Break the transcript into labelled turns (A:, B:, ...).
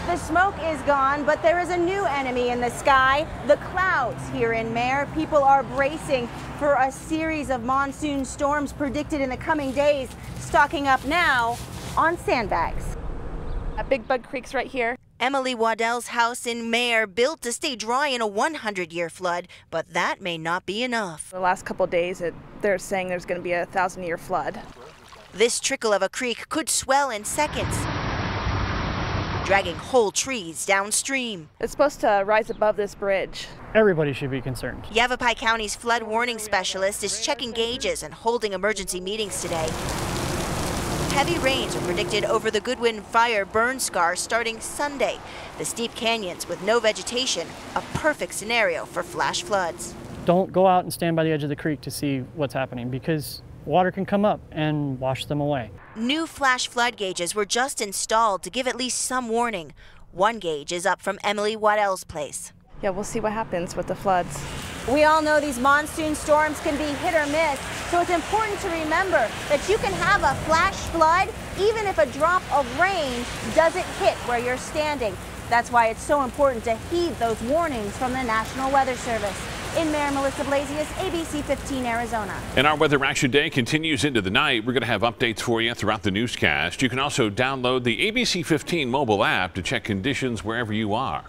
A: The smoke is gone, but there is a new enemy in the sky, the clouds here in Mare. People are bracing for a series of monsoon storms predicted in the coming days, stocking up now on sandbags.
B: Big Bug Creek's right here.
C: Emily Waddell's house in Mare built to stay dry in a 100-year flood, but that may not be enough.
B: The last couple of days, they're saying there's going to be a 1,000-year flood.
C: This trickle of a creek could swell in seconds, dragging whole trees downstream.
B: It's supposed to rise above this bridge.
D: Everybody should be concerned.
C: Yavapai County's flood warning specialist is checking gauges and holding emergency meetings today. Heavy rains are predicted over the Goodwin FIre burn scar starting Sunday. The steep canyons with no vegetation, a perfect scenario for flash floods.
D: Don't go out and stand by the edge of the creek to see what's happening, because water can come up and wash them away.
C: New flash flood gauges were just installed to give at least some warning. One gauge is up from Emily Waddell's place.
B: Yeah, we'll see what happens with the floods.
A: We all know these monsoon storms can be hit or miss, so it's important to remember that you can have a flash flood even if a drop of rain doesn't hit where you're standing. That's why it's so important to heed those warnings from the National Weather Service. In Mare, Melissa Blasius, ABC 15 Arizona.
E: And our Weather Action Day continues into the night. We're going to have updates for you throughout the newscast. You can also download the ABC 15 mobile app to check conditions wherever you are.